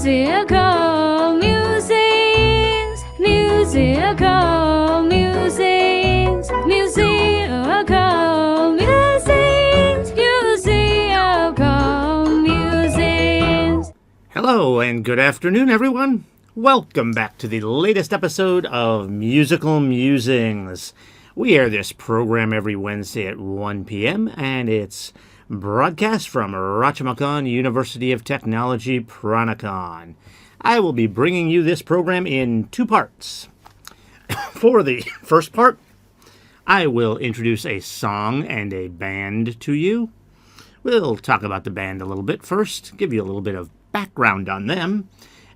Musical musings, musical musings, musical musings, musical musings. Hello and good afternoon, everyone. Welcome back to the latest episode of Musical Musings. We air this program every Wednesday at 1 p.m. and it's broadcast from Rajamachan University of Technology, Pranakon. I will be bringing you this program in two parts. For the first part, I will introduce a song and a band to you. We'll talk about the band a little bit first, give you a little bit of background on them,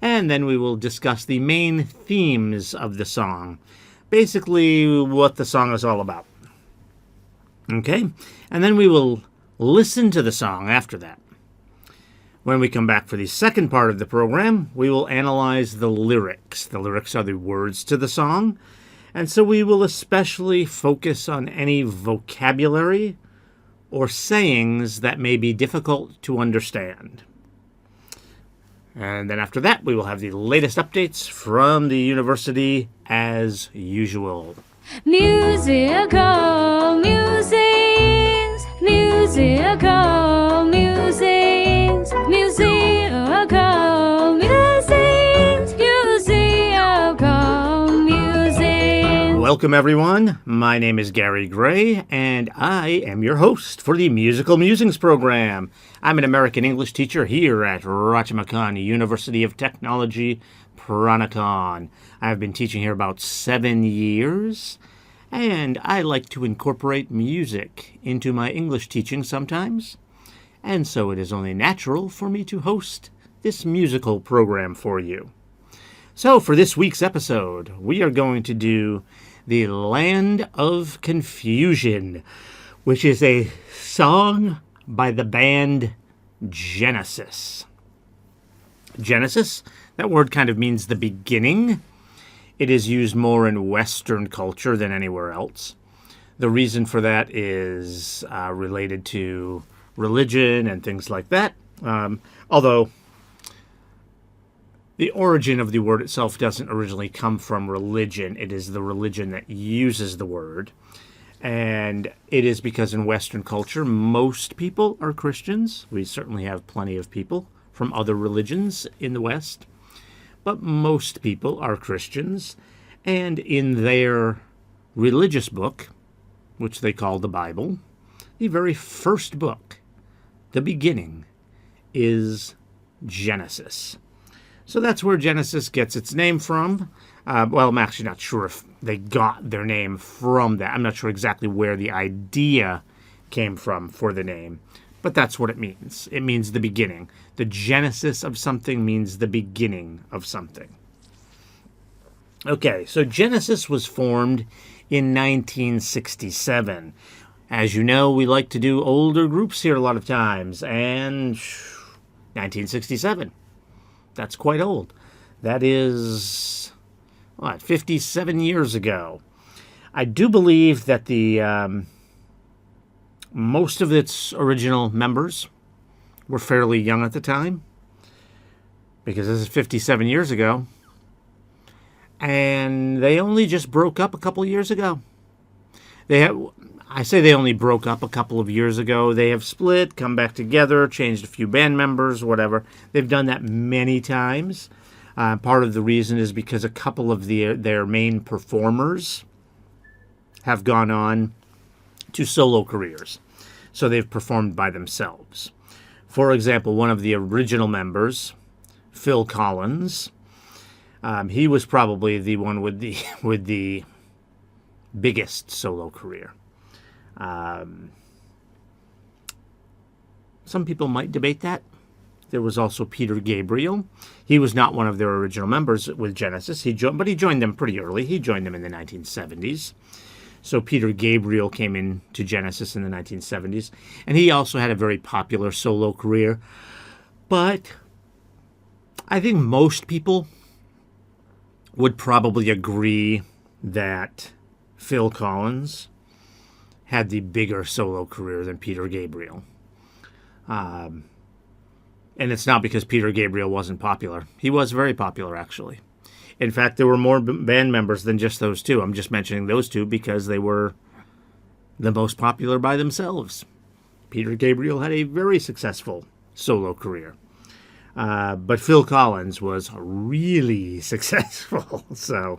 and then we will discuss the main themes of the song. Basically, what the song is all about. Okay? And then we will listen to the song after that. When we come back for the second part of the program, we will analyze the lyrics. The lyrics are the words to the song, and so we will especially focus on any vocabulary or sayings that may be difficult to understand. And then after that, we will have the latest updates from the university as usual. Musical musings, musical musings, musical musings, musical musings. Welcome, everyone. My name is Gary Gray, and I am your host for the Musical Musings program. I'm an American English teacher here at Rajamachan University of Technology, Pranakon. I've been teaching here about 7 years, and I like to incorporate music into my English teaching sometimes, and so it is only natural for me to host this musical program for you. So for this week's episode, we are going to do The Land of Confusion, which is a song by the band Genesis. Genesis, that word kind of means the beginning. It is used more in Western culture than anywhere else. The reason for that is related to religion and things like that. Although the origin of the word itself doesn't originally come from religion. It is the religion that uses the word. And it is because in Western culture, most people are Christians. We certainly have plenty of people from other religions in the West. But most people are Christians. And in their religious book, which they call the Bible, the very first book, the beginning, is Genesis. So that's where Genesis gets its name from. Well, I'm actually not sure if they got their name from that. I'm not sure exactly where the idea came from for the name. But that's what it means. It means the beginning. The genesis of something means the beginning of something. Okay, so Genesis was formed in 1967. As you know, we like to do older groups here a lot of times. And 1967. That's quite old. That is, 57 years ago. I do believe that the most of its original members were fairly young at the time, because this is 57 years ago, and they only just broke up a couple years ago. I say they only broke up a couple of years ago. They have split, come back together, changed a few band members, whatever. They've done that many times. Part of the reason is because a couple of their main performers have gone on to solo careers. So they've performed by themselves. For example, one of the original members, Phil Collins, he was probably the one with the biggest solo career. Some people might debate that. There was also Peter Gabriel. He was not one of their original members with Genesis. But he joined them pretty early. He joined them in the 1970s. So Peter Gabriel came into Genesis in the 1970s. And he also had a very popular solo career. But I think most people would probably agree that Phil Collins had the bigger solo career than Peter Gabriel. And it's not because Peter Gabriel wasn't popular. He was very popular, actually. In fact, there were more band members than just those two. I'm just mentioning those two because they were the most popular by themselves. Peter Gabriel had a very successful solo career. But Phil Collins was really successful. So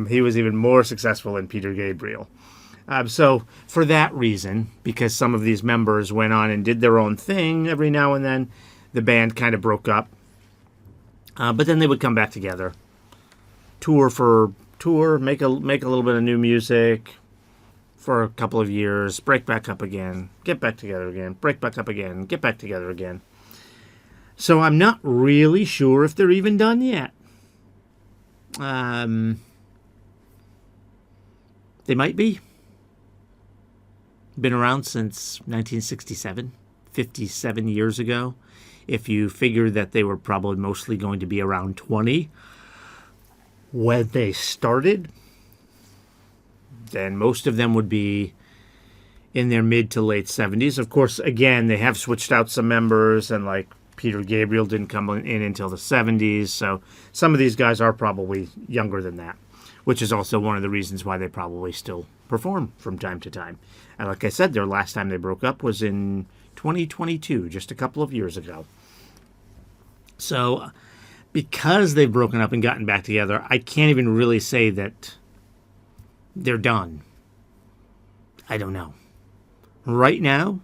he was even more successful than Peter Gabriel. So for that reason, because some of these members went on and did their own thing every now and then, the band kind of broke up. But then they would come back together, make a little bit of new music for a couple of years, break back up again, get back together again, break back up again, get back together again. So I'm not really sure if they're even done yet. They might be. Been around since 1967, 57 years ago. If you figure that they were probably mostly going to be around 20 when they started, then most of them would be in their mid to late 70s. Of course, again, they have switched out some members, and like Peter Gabriel didn't come in until the 70s, so some of these guys are probably younger than that, which is also one of the reasons why they probably still perform from time to time. And like I said, their last time they broke up was in 2022, just a couple of years ago. So because they've broken up and gotten back together, I can't even really say that they're done. I don't know. Right now,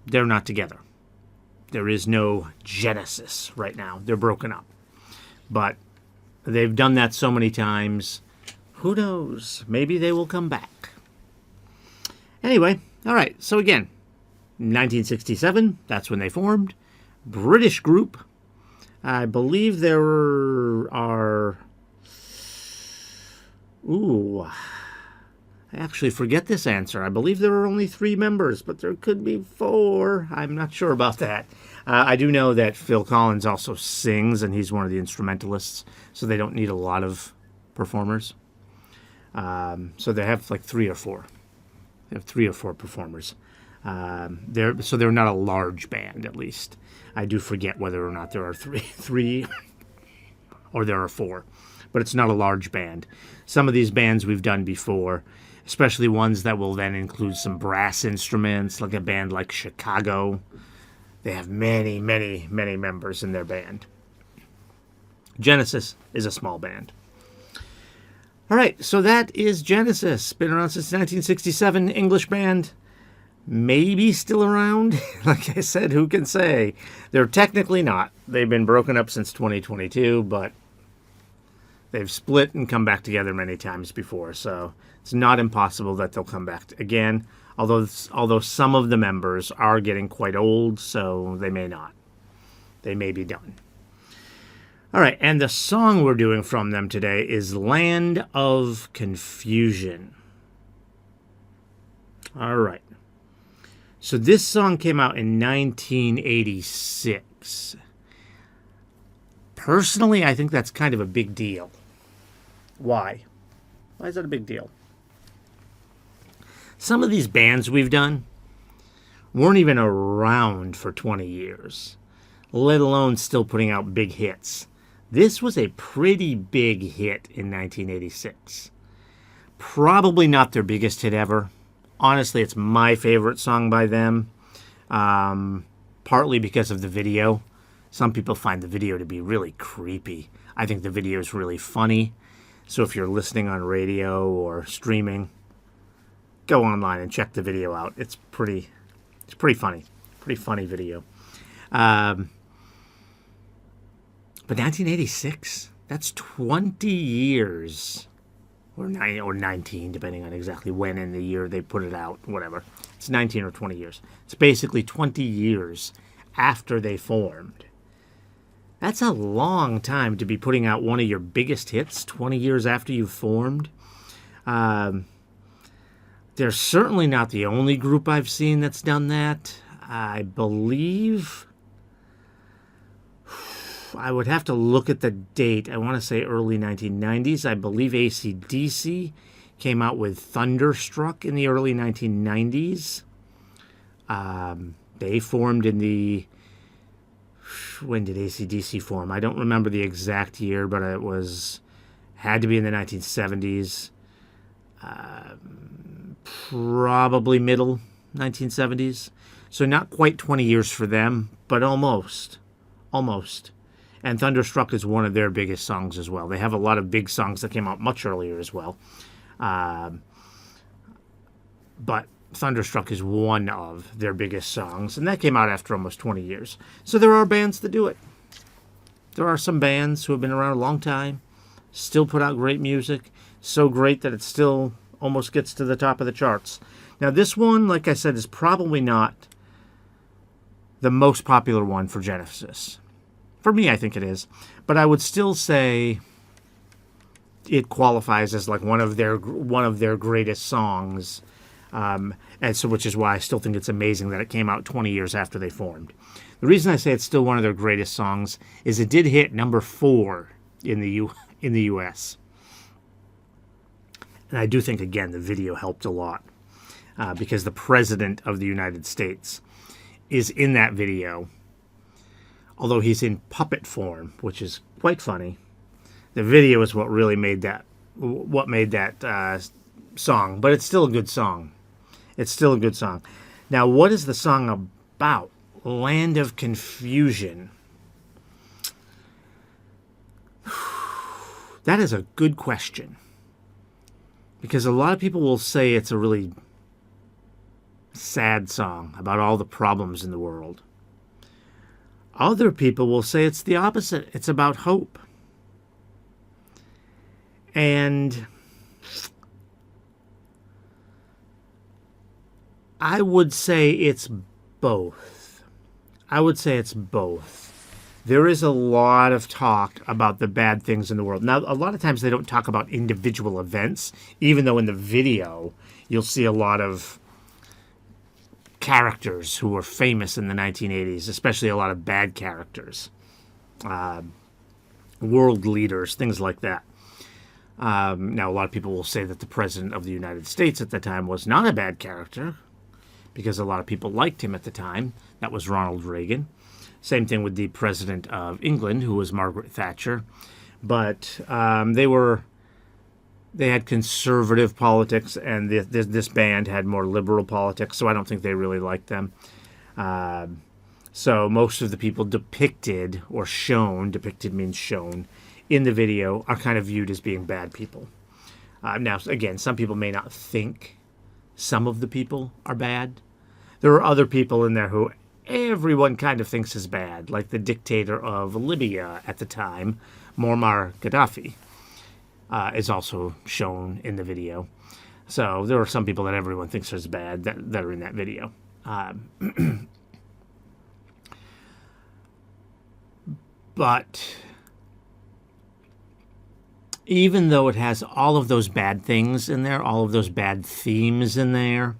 they're not together. There is no genesis right now. They're broken up. But they've done that so many times. Who knows? Maybe they will come back. Anyway, all right. So again, 1967, that's when they formed. British group. I believe there are... Ooh, I actually forget this answer. I believe there are only 3 members, but there could be 4. I'm not sure about that. I do know that Phil Collins also sings, and he's one of the instrumentalists, so they don't need a lot of performers. So they have like 3 or 4. They have 3 or 4 performers. They're not a large band, at least. I do forget whether or not there are three or there are 4. But it's not a large band. Some of these bands we've done before, especially ones that will then include some brass instruments, like a band like Chicago. They have many, many, many members in their band. Genesis is a small band. All right, so that is Genesis. Been around since 1967, English band. Maybe still around. Like I said, who can say? They're technically not. They've been broken up since 2022, but they've split and come back together many times before, so it's not impossible that they'll come back again, although some of the members are getting quite old, so they may not. They may be done. All right, and the song we're doing from them today is Land of Confusion. All right. So this song came out in 1986. Personally, I think that's kind of a big deal. Why? Why is that a big deal? Some of these bands we've done weren't even around for 20 years, let alone still putting out big hits. This was a pretty big hit in 1986. Probably not their biggest hit ever. Honestly, it's my favorite song by them, partly because of the video. Some people find the video to be really creepy. I think the video is really funny. So if you're listening on radio or streaming, go online and check the video out. It's pretty funny. Pretty funny video. But 1986, that's 20 years. Or 19, depending on exactly when in the year they put it out, whatever. It's 19 or 20 years. It's basically 20 years after they formed. That's a long time to be putting out one of your biggest hits 20 years after you've formed. They're certainly not the only group I've seen that's done that. I believe... I would have to look at the date. I want to say early 1990s. I believe AC/DC came out with Thunderstruck in the early 1990s. They formed in the when did AC/DC form? I don't remember the exact year, but it had to be in the 1970s. Probably middle 1970s. So not quite 20 years for them, but almost. Almost. And Thunderstruck is one of their biggest songs as well. They have a lot of big songs that came out much earlier as well. But Thunderstruck is one of their biggest songs, and that came out after almost 20 years. So there are bands that do it. There are some bands who have been around a long time, still put out great music, so great that it still almost gets to the top of the charts. Now this one, like I said, is probably not the most popular one for Genesis. For me, I think it is. But I would still say it qualifies as like one of their greatest songs. And so, which is why I still think it's amazing that it came out 20 years after they formed. The reason I say it's still one of their greatest songs is it did hit number 4 in the U.S. And I do think, again, the video helped a lot because the President of the United States is in that video. Although he's in puppet form, which is quite funny. The video is what really made that song, but it's still a good song. It's still a good song. Now, what is the song about? Land of Confusion. That is a good question. Because a lot of people will say it's a really sad song about all the problems in the world. Other people will say it's the opposite. It's about hope. And I would say it's both. There is a lot of talk about the bad things in the world. Now, a lot of times they don't talk about individual events, even though in the video you'll see a lot of characters who were famous in the 1980s, especially a lot of bad characters, world leaders, things like that. Now, a lot of people will say that the President of the United States at the time was not a bad character because a lot of people liked him at the time. That was Ronald Reagan. Same thing with the President of England, who was Margaret Thatcher. But they had conservative politics, and this band had more liberal politics, so I don't think they really liked them. So most of the people depicted means shown, in the video are kind of viewed as being bad people. Now, again, some people may not think some of the people are bad. There are other people in there who everyone kind of thinks is bad, like the dictator of Libya at the time, Muammar Gaddafi. Is also shown in the video. So there are some people that everyone thinks is bad that are in that video. But even though it has all of those bad things in there, all of those bad themes in there,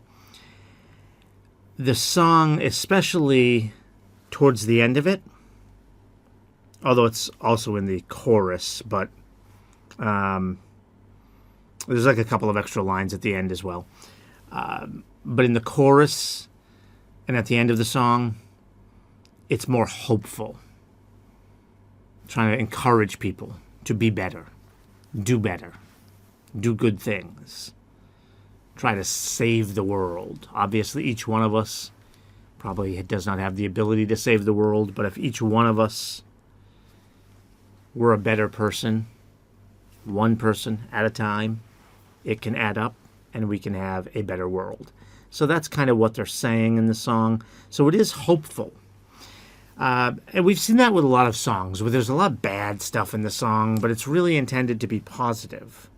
the song, especially towards the end of it, although it's also in the chorus, but there's like a couple of extra lines at the end as well. But in the chorus and at the end of the song, it's more hopeful. Trying to encourage people to be better, do good things, try to save the world. Obviously, each one of us probably does not have the ability to save the world, but if each one of us were a better person, one person at a time, it can add up and we can have a better world. So that's kind of what they're saying in the song. So it is hopeful. And we've seen that with a lot of songs where there's a lot of bad stuff in the song, but it's really intended to be positive.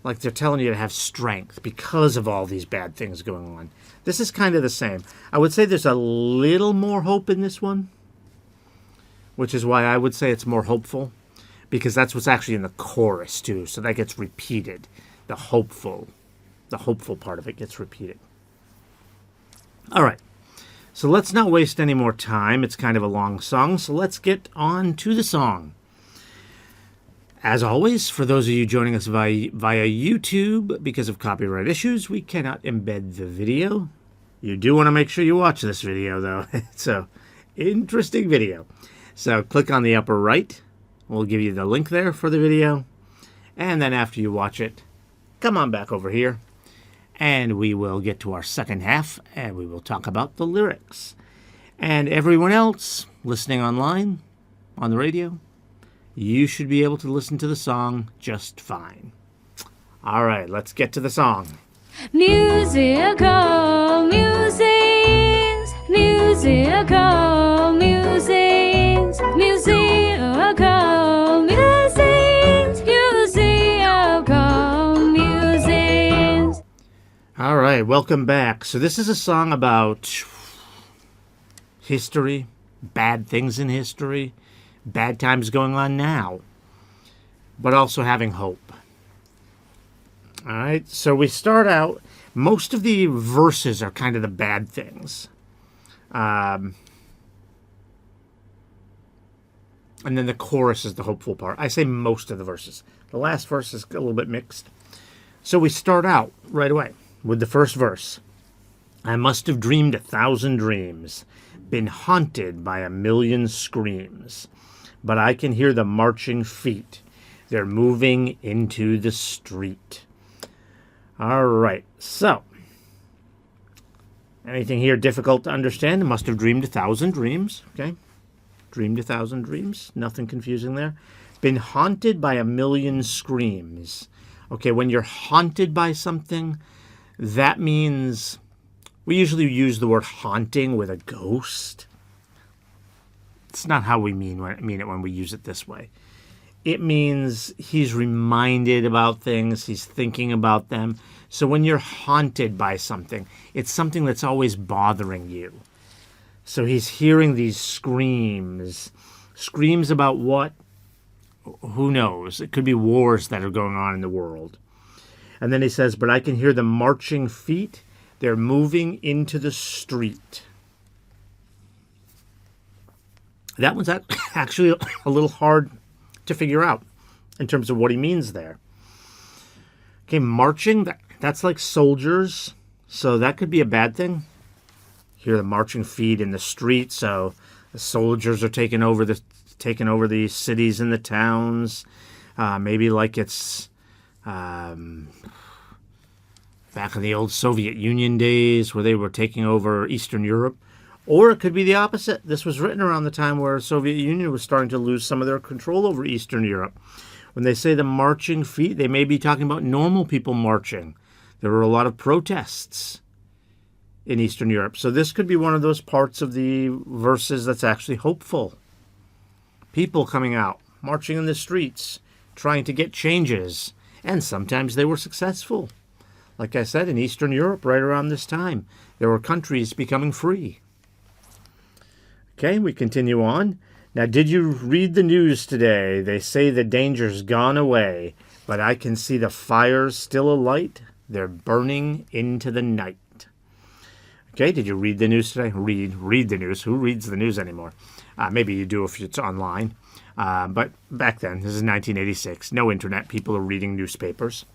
Like they're telling you to have strength because of all these bad things going on. This is kind of the same. I would say there's a little more hope in this one, which is why I would say it's more hopeful, because that's what's actually in the chorus too. So that gets repeated. The hopeful part of it gets repeated. All right. So let's not waste any more time. It's kind of a long song, so let's get on to the song. As always, for those of you joining us via YouTube, because of copyright issues, we cannot embed the video. You do want to make sure you watch this video, though. So Interesting video. So click on the upper right. We'll give you the link there for the video. And then after you watch it, come on back over here. And we will get to our second half, and we will talk about the lyrics. And everyone else listening online, on the radio, you should be able to listen to the song just fine. All right, let's get to the song. Musical musings, musical musings, musical musings, musical musings. All right, welcome back. So this is a song about history, bad things in history, bad times going on now, but also having hope. All right, so we start out, most of the verses are kind of the bad things. And then the chorus is the hopeful part. I say most of the verses. The last verse is a little bit mixed. So we start out right away with the first verse. I must have dreamed 1,000 dreams, been haunted by 1,000,000 screams, but I can hear the marching feet. They're moving into the street. All right, so anything here difficult to understand? I must have dreamed 1,000 dreams, okay? Dreamed 1,000 dreams, nothing confusing there. Been haunted by 1,000,000 screams. Okay, when you're haunted by something, that means we usually use the word haunting with a ghost. It's not how we mean it when we use it this way. It means he's reminded about things, he's thinking about them. So when you're haunted by something, it's something that's always bothering you. So he's hearing these screams. Screams about what? Who knows? It could be wars that are going on in the world. And then he says, but I can hear the marching feet. They're moving into the street. That one's actually a little hard to figure out in terms of what he means there. Okay, marching, that's like soldiers, so that could be a bad thing. Hear the marching feet in the street, so the soldiers are taking over the cities and the towns. Maybe like it's back in the old Soviet Union days where they were taking over Eastern Europe. Or it could be the opposite. This was written around the time where the Soviet Union was starting to lose some of their control over Eastern Europe. When they say the marching feet, they may be talking about normal people marching. There were a lot of protests in Eastern Europe. So this could be one of those parts of the verses that's actually hopeful. People coming out, marching in the streets, trying to get changes. And sometimes they were successful. Like I said, in Eastern Europe, right around this time, there were countries becoming free. Okay, we continue on. Now, did you read the news today? They say the danger's gone away, but I can see the fires still alight. They're burning into the night. Okay, did you read the news today? Read the news. Who reads the news anymore? Maybe you do if it's online. But back then, this is 1986, no internet. People are reading newspapers.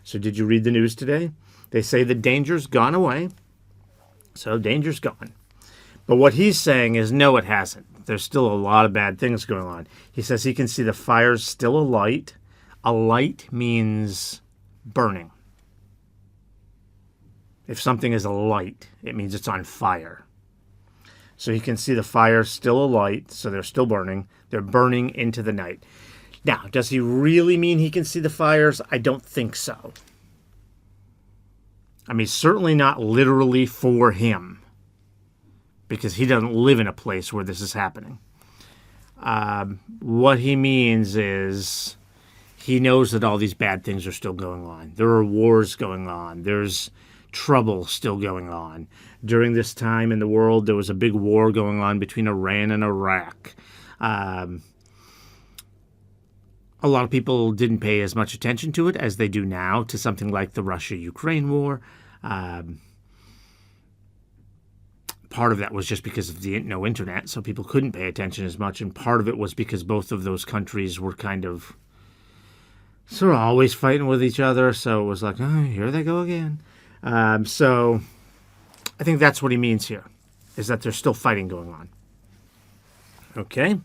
So did you read the news today? They say the danger's gone away. So danger's gone. But what he's saying is, no, it hasn't. There's still a lot of bad things going on. He says he can see the fires still alight. Alight means burning. If something is alight, it means it's on fire. So he can see the fires still alight, so they're still burning. They're burning into the night. Now, does he really mean he can see the fires? I don't think so. I mean, certainly not literally for him, because he doesn't live in a place where this is happening. What he means is he knows that all these bad things are still going on. There are wars going on. There's trouble still going on. During this time in the world, there was a big war going on between Iran and Iraq. A lot of people didn't pay as much attention to it as they do now to something like the Russia-Ukraine war. Part of that was just because of the no internet, so people couldn't pay attention as much, and part of it was because both of those countries were kind of sort of always fighting with each other, so it was like, oh, here they go again. So I think that's what he means here, is that there's still fighting going on. Okay?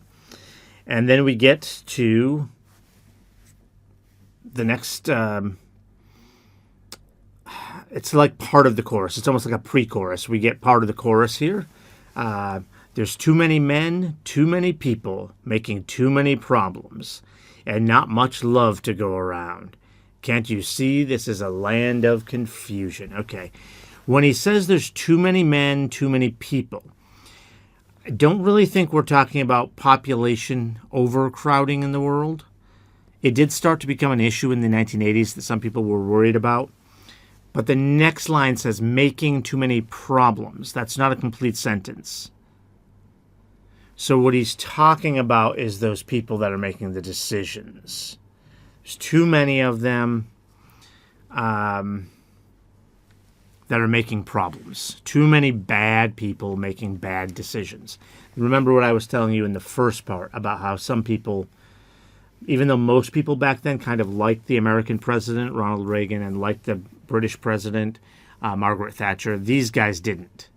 And then we get to the next, it's like part of the chorus. It's almost like a pre-chorus. We get part of the chorus here. There's too many men, too many people, making too many problems, and not much love to go around. Can't you see this is a land of confusion? Okay. When he says there's too many men, too many people, I don't really think we're talking about population overcrowding in the world. It did start to become an issue in the 1980s that some people were worried about. But the next line says making too many problems. That's not a complete sentence. So what he's talking about is those people that are making the decisions. There's too many of them that are making problems. Too many bad people making bad decisions. Remember what I was telling you in the first part about how some people, even though most people back then kind of liked the American president, Ronald Reagan, and liked the British president, Margaret Thatcher, these guys didn't.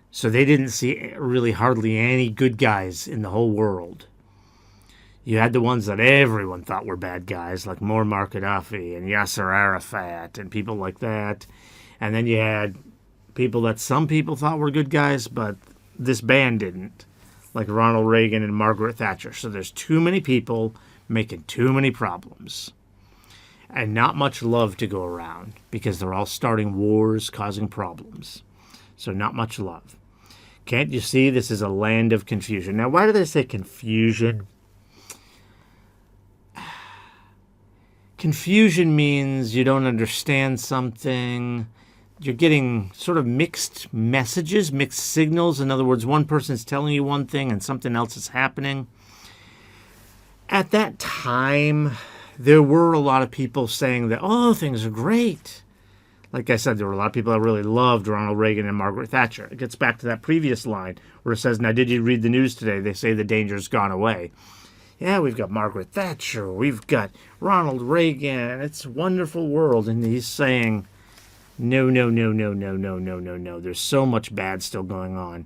So they didn't see really hardly any good guys in the whole world. You had the ones that everyone thought were bad guys, like Muammar Gaddafi and Yasser Arafat and people like that. And then you had people that some people thought were good guys, but this band didn't, like Ronald Reagan and Margaret Thatcher. So there's too many people making too many problems. And not much love to go around because they're all starting wars, causing problems. So not much love. Can't you see this is a land of confusion? Now, why do they say confusion? Confusion means you don't understand something. You're getting sort of mixed messages, mixed signals. In other words, one person's telling you one thing and something else is happening. At that time, there were a lot of people saying that, oh, things are great. Like I said, there were a lot of people that really loved Ronald Reagan and Margaret Thatcher. It gets back to that previous line where it says, now, did you read the news today? They say the danger's gone away. Yeah, we've got Margaret Thatcher. We've got Ronald Reagan. It's a wonderful world. And he's saying, no, no, no, no, no, no, no, no, no. There's so much bad still going on.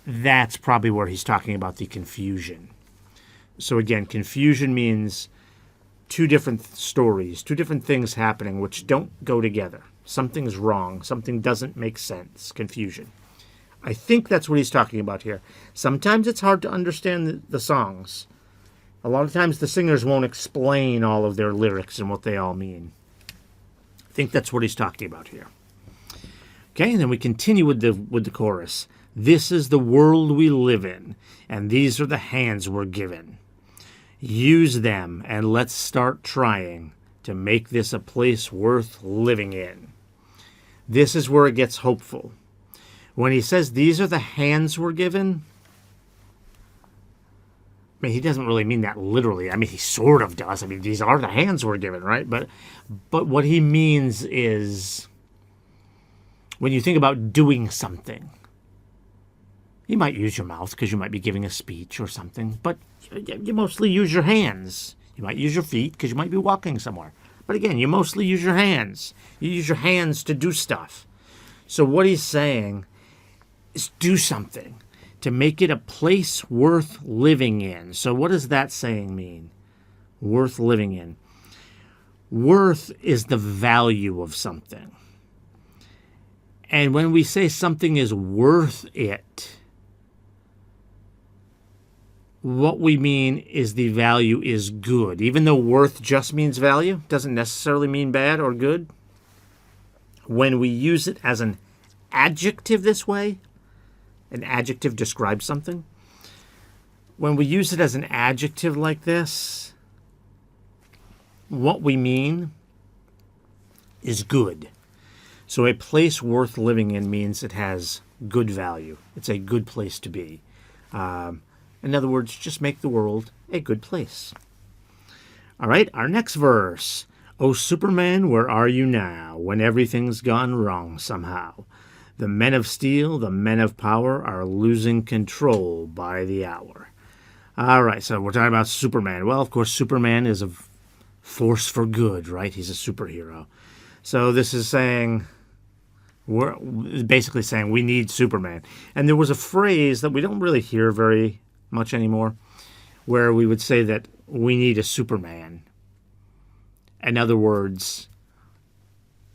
That's probably where he's talking about the confusion. So again, confusion means two different stories, two different things happening which don't go together. Something's wrong. Something doesn't make sense. Confusion. I think that's what he's talking about here. Sometimes it's hard to understand the songs. A lot of times the singers won't explain all of their lyrics and what they all mean. I think that's what he's talking about here. Okay, and then we continue with the chorus. This is the world we live in, and these are the hands we're given. Use them, and let's start trying to make this a place worth living in. This is where it gets hopeful. When he says these are the hands we're given, I mean, he doesn't really mean that literally. I mean, he sort of does. I mean, these are the hands we're given, right? But what he means is when you think about doing something, you might use your mouth because you might be giving a speech or something, but you mostly use your hands. You might use your feet because you might be walking somewhere. But again, you mostly use your hands. You use your hands to do stuff. So what he's saying is do something to make it a place worth living in. So what does that saying mean? Worth living in. Worth is the value of something. And when we say something is worth it, what we mean is the value is good. Even though worth just means value, doesn't necessarily mean bad or good. When we use it as an adjective this way, an adjective describes something. When we use it as an adjective like this, what we mean is good. So a place worth living in means it has good value. It's a good place to be. In other words, just make the world a good place. All right, our next verse. Oh, Superman, where are you now when everything's gone wrong somehow? The men of steel, the men of power are losing control by the hour. All right, so we're talking about Superman. Well, of course, Superman is a force for good, right? He's a superhero. So this is saying, we're basically saying we need Superman. And there was a phrase that we don't really hear very much anymore, where we would say that we need a Superman. In other words,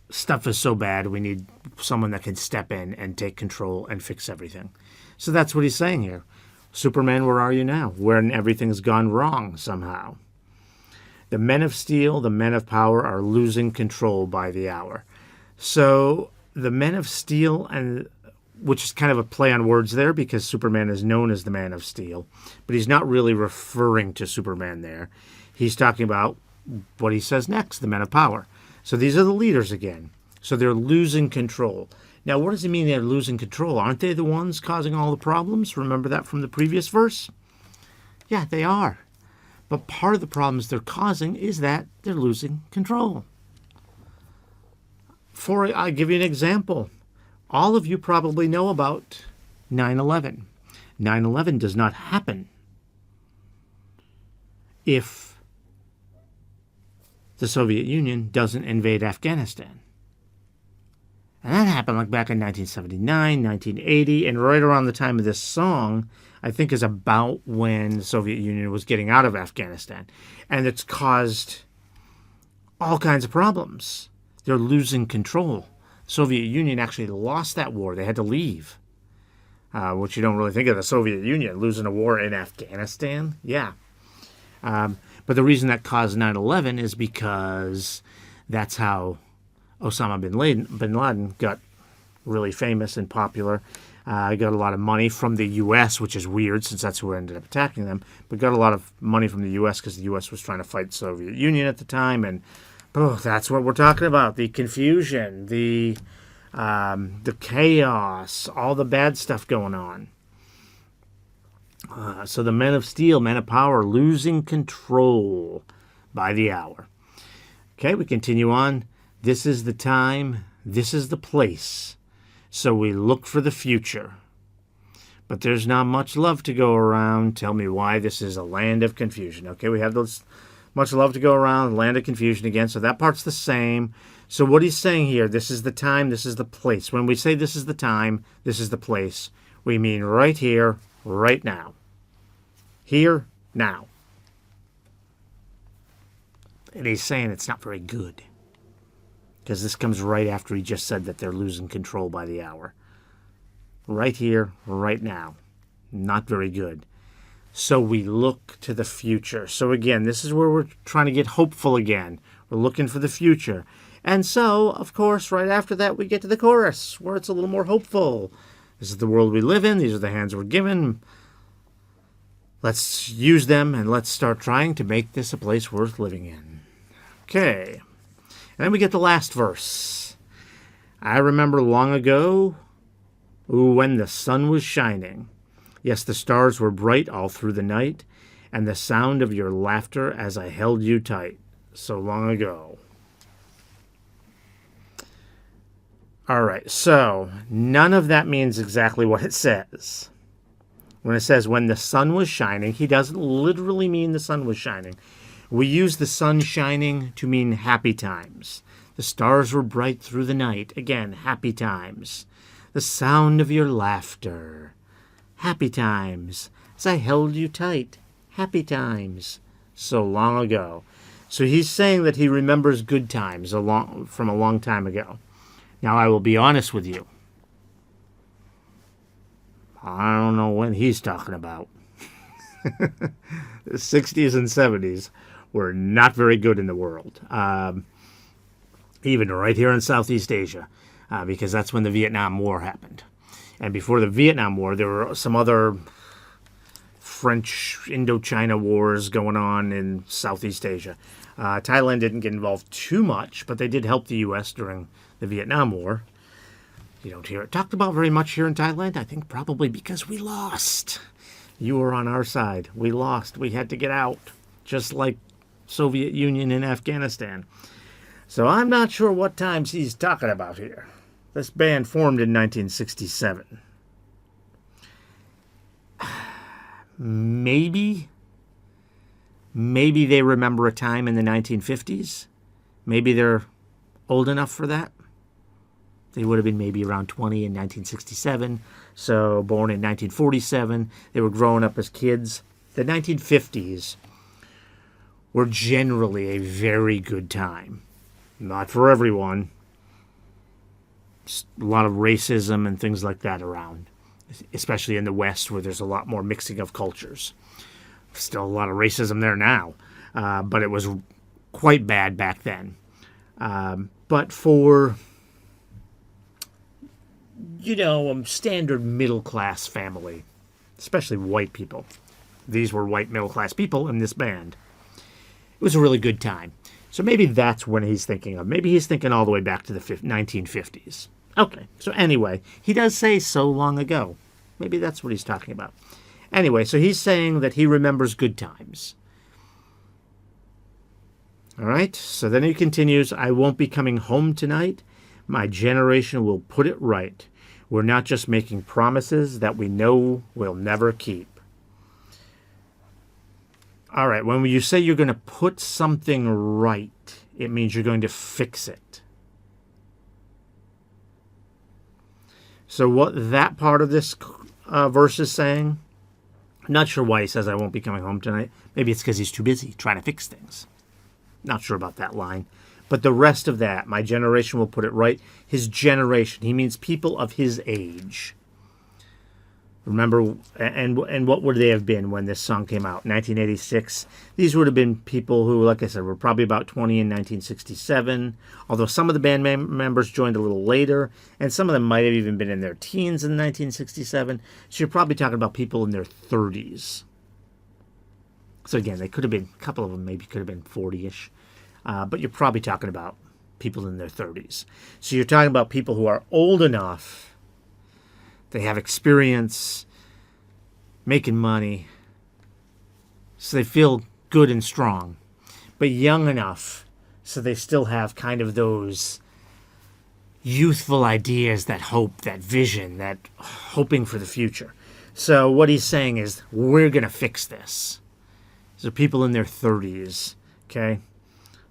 stuff is so bad, we need someone that can step in and take control and fix everything. So that's what he's saying here. Superman, where are you now? When everything's gone wrong somehow. The men of steel, the men of power are losing control by the hour. So the men of steel, and which is kind of a play on words there because Superman is known as the man of steel, but he's not really referring to Superman there. He's talking about what he says next, the men of power. So these are the leaders again. So they're losing control. Now, what does it mean they're losing control? Aren't they the ones causing all the problems? Remember that from the previous verse? Yeah, they are. But part of the problems they're causing is that they're losing control. I'll give you an example. All of you probably know about 9/11. 9/11 does not happen if the Soviet Union doesn't invade Afghanistan. And that happened like back in 1979, 1980, and right around the time of this song, I think is about when the Soviet Union was getting out of Afghanistan. And it's caused all kinds of problems. They're losing control. The Soviet Union actually lost that war. They had to leave, which you don't really think of the Soviet Union losing a war in Afghanistan. Yeah. But the reason that caused 9/11 is because that's how Osama bin Laden got really famous and popular. Got a lot of money from the U.S., which is weird since that's who ended up attacking them. But got a lot of money from the U.S. because the U.S. was trying to fight the Soviet Union at the time. And that's what we're talking about. The confusion, the chaos, all the bad stuff going on. So the men of steel, men of power, losing control by the hour. Okay, we continue on. This is the time, this is the place. So we look for the future. But there's not much love to go around. Tell me why this is a land of confusion. Okay, we have those much love to go around, land of confusion again. So that part's the same. So what he's saying here, this is the time, this is the place. When we say this is the time, this is the place, we mean right here, right now. Here, now. And he's saying it's not very good. Because this comes right after he just said that they're losing control by the hour. Right here, right now. Not very good. So we look to the future. So again, this is where we're trying to get hopeful again. We're looking for the future. And so, of course, right after that, we get to the chorus, where it's a little more hopeful. This is the world we live in. These are the hands we're given. Let's use them, and let's start trying to make this a place worth living in. Okay. And then we get the last verse. I remember long ago, when the sun was shining. Yes, the stars were bright all through the night, and the sound of your laughter as I held you tight. So long ago. All right, so none of that means exactly what it says. When it says when the sun was shining, he doesn't literally mean the sun was shining. We use the sun shining to mean happy times. The stars were bright through the night. Again, happy times. The sound of your laughter. Happy times. As I held you tight. Happy times. So long ago. So he's saying that he remembers good times from a long time ago. Now, I will be honest with you. I don't know when he's talking about. The 60s and 70s were not very good in the world. Even right here in Southeast Asia, because that's when the Vietnam War happened. And before the Vietnam War, there were some other French Indochina wars going on in Southeast Asia. Thailand didn't get involved too much, but they did help the U.S. during the Vietnam War. You don't hear it talked about very much here in Thailand, I think probably because we lost. You were on our side. We lost. We had to get out, just like Soviet Union in Afghanistan. So I'm not sure what times he's talking about here. This band formed in 1967. Maybe they remember a time in the 1950s. Maybe they're old enough for that. They would have been maybe around 20 in 1967. So born in 1947, they were growing up as kids. The 1950s were generally a very good time. Not for everyone. A lot of racism and things like that around, especially in the West where there's a lot more mixing of cultures. Still a lot of racism there now, but it was quite bad back then. But for, a standard middle-class family, especially white people, these were white middle-class people in this band, it was a really good time. So maybe that's when he's thinking of. Maybe he's thinking all the way back to the 1950s. Okay, so anyway, he does say so long ago. Maybe that's what he's talking about. Anyway, so he's saying that he remembers good times. All right, so then he continues, I won't be coming home tonight. My generation will put it right. We're not just making promises that we know we'll never keep. All right, when you say you're going to put something right, it means you're going to fix it. So what that part of this verse is saying, I'm not sure why he says I won't be coming home tonight. Maybe it's because he's too busy trying to fix things. Not sure about that line. But the rest of that, my generation will put it right. His generation, he means people of his age. Remember, and what would they have been when this song came out? 1986. These would have been people who, like I said, were probably about 20 in 1967. Although some of the band members joined a little later, and some of them might have even been in their teens in 1967. So you're probably talking about people in their 30s. So again, they could have been, a couple of them maybe could have been 40-ish. But you're probably talking about people in their 30s. So you're talking about people who are old enough. They have experience making money, so they feel good and strong, but young enough so they still have kind of those youthful ideas, that hope, that vision, that hoping for the future. So what he's saying is, we're going to fix this. So people in their 30s, okay?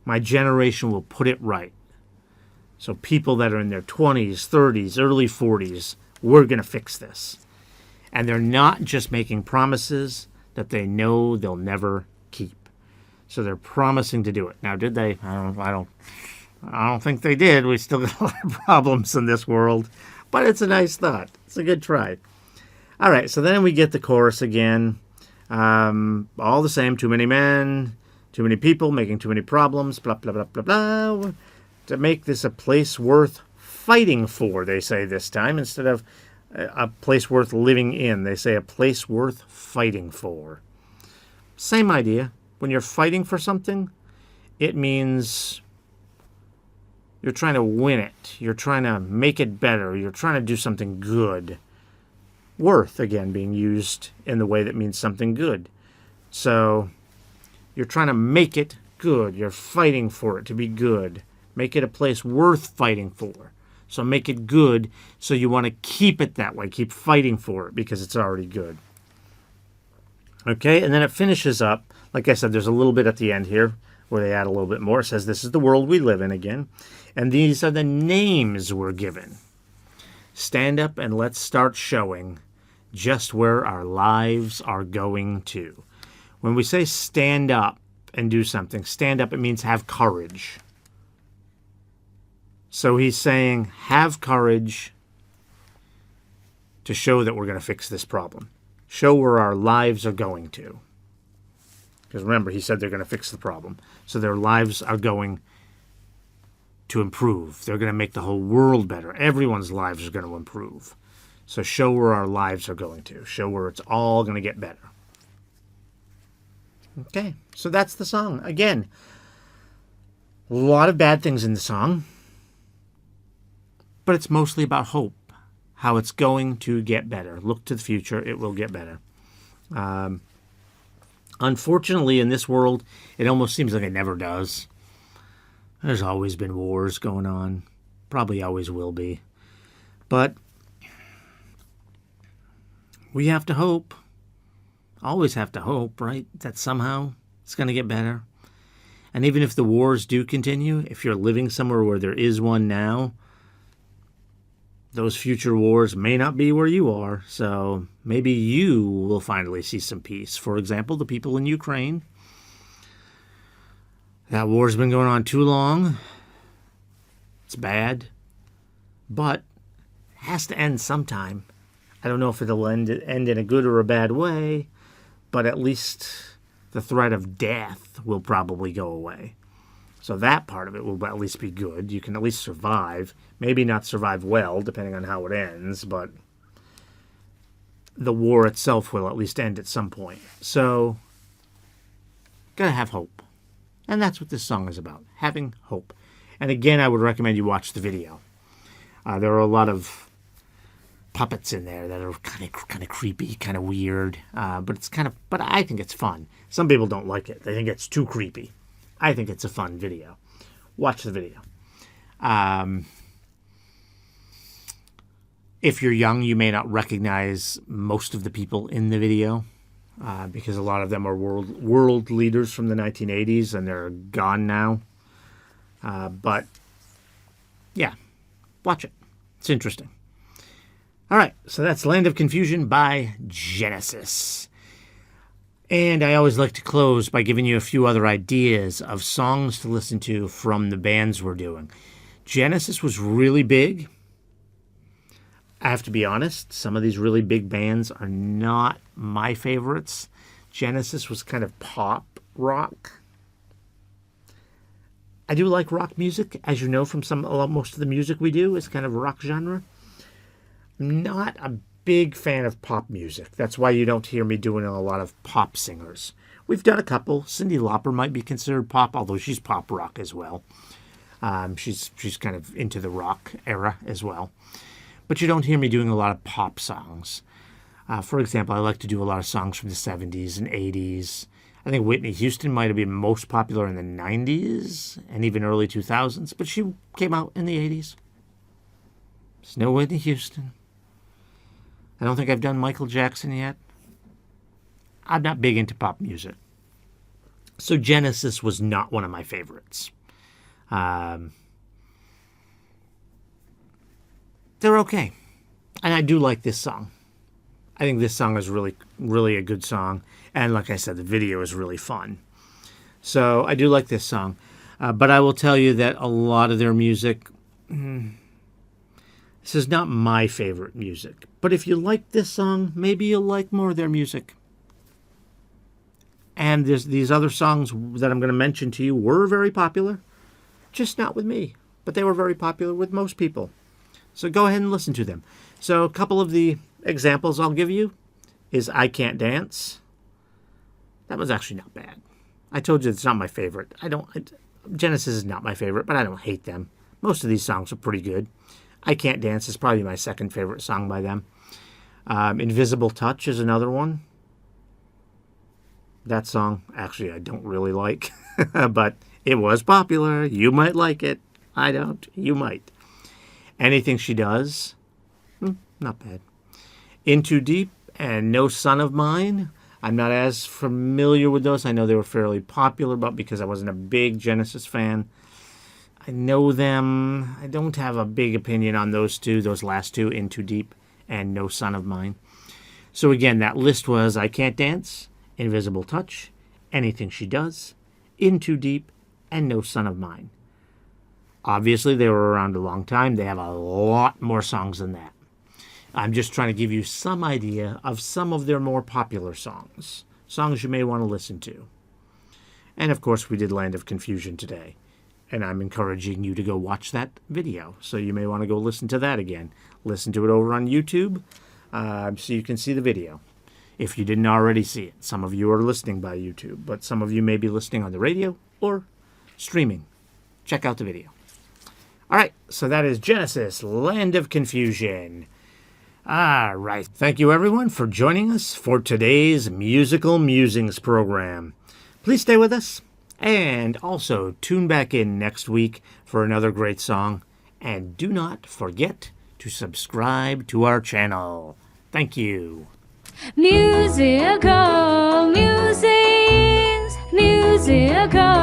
My generation will put it right. So people that are in their 20s, 30s, early 40s, we're going to fix this. And they're not just making promises that they know they'll never keep. So they're promising to do it. Now, did they? I don't think they did. We still got a lot of problems in this world. But it's a nice thought. It's a good try. All right, so then we get the chorus again. All the same, too many men, too many people, making too many problems, blah, blah, blah, blah, blah. To make this a place worth fighting for, they say this time, instead of a place worth living in. They say a place worth fighting for. Same idea. When you're fighting for something, it means you're trying to win it. You're trying to make it better. You're trying to do something good. Worth, again, being used in the way that means something good. So you're trying to make it good. You're fighting for it to be good. Make it a place worth fighting for. So make it good, so you want to keep it that way. Keep fighting for it because it's already good. Okay, and then it finishes up. Like I said, there's a little bit at the end here where they add a little bit more. It says, this is the world we live in again. And these are the names we're given. Stand up and let's start showing just where our lives are going to. When we say stand up and do something, stand up, it means have courage. So he's saying, have courage to show that we're going to fix this problem. Show where our lives are going to. Because remember, he said they're going to fix the problem. So their lives are going to improve. They're going to make the whole world better. Everyone's lives are going to improve. So show where our lives are going to. Show where it's all going to get better. Okay, so that's the song. Again, a lot of bad things in the song. But it's mostly about hope, how it's going to get better. Look to the future, it will get better. Unfortunately, in this world, it almost seems like it never does. There's always been wars going on. Probably always will be. But we have to hope. Always have to hope, right? That somehow it's going to get better. And even if the wars do continue, if you're living somewhere where there is one now, those future wars may not be where you are, so maybe you will finally see some peace. For example, the people in Ukraine. That war's been going on too long. It's bad, but it has to end sometime. I don't know if it'll end in a good or a bad way, but at least the threat of death will probably go away. So that part of it will at least be good. You can at least survive. Maybe not survive well, depending on how it ends, but the war itself will at least end at some point. So, gotta have hope. And that's what this song is about, having hope. And again, I would recommend you watch the video. There are a lot of puppets in there that are kind of creepy, kind of weird, but I think it's fun. Some people don't like it; they think it's too creepy. I think it's a fun video. Watch the video. If you're young, you may not recognize most of the people in the video because a lot of them are world leaders from the 1980s and they're gone now. But yeah, watch it. It's interesting. All right, so that's Land of Confusion by Genesis. And I always like to close by giving you a few other ideas of songs to listen to from the bands we're doing. Genesis was really big. I have to be honest, some of these really big bands are not my favorites. Genesis was kind of pop rock. I do like rock music, as you know from most of the music we do is kind of rock genre. I'm not a big fan of pop music. That's why you don't hear me doing a lot of pop singers. We've done a couple. Cyndi Lauper might be considered pop, although she's pop rock as well. She's kind of into the rock era as well. But you don't hear me doing a lot of pop songs. For example, I like to do a lot of songs from the 70s and 80s. I think Whitney Houston might have been most popular in the 90s and even early 2000s, but she came out in the 80s. There's no Whitney Houston. I don't think I've done Michael Jackson yet. I'm not big into pop music. So Genesis was not one of my favorites. They're okay. And I do like this song. I think this song is really, really a good song. And like I said, the video is really fun. So I do like this song. But I will tell you that a lot of their music... This is not my favorite music. But if you like this song, maybe you'll like more of their music. And there's these other songs that I'm going to mention to you were very popular. Just not with me. But they were very popular with most people. So go ahead and listen to them. So a couple of the examples I'll give you is I Can't Dance. That was actually not bad. I told you it's not my favorite. Genesis is not my favorite, but I don't hate them. Most of these songs are pretty good. I Can't Dance is probably my second favorite song by them. Invisible Touch is another one. That song, actually, I don't really like. But it was popular. You might like it. I don't. You might. Anything She Does. Not bad. In Too Deep and No Son of Mine. I'm not as familiar with those. I know they were fairly popular, but because I wasn't a big Genesis fan, I know them. I don't have a big opinion on those last two, In Too Deep and No Son of Mine. So again, that list was I Can't Dance, Invisible Touch, Anything She Does, In Too Deep, and No Son of Mine. Obviously, they were around a long time. They have a lot more songs than that. I'm just trying to give you some idea of some of their more popular songs. Songs you may want to listen to. And of course, we did Land of Confusion today. And I'm encouraging you to go watch that video. So you may want to go listen to that again. Listen to it over on YouTube so you can see the video. If you didn't already see it. Some of you are listening by YouTube. But some of you may be listening on the radio or streaming. Check out the video. All right. So that is Genesis, Land of Confusion. All right. Thank you, everyone, for joining us for today's Musical Musings program. Please stay with us. And also, tune back in next week for another great song. And do not forget to subscribe to our channel. Thank you. Musical musings, musical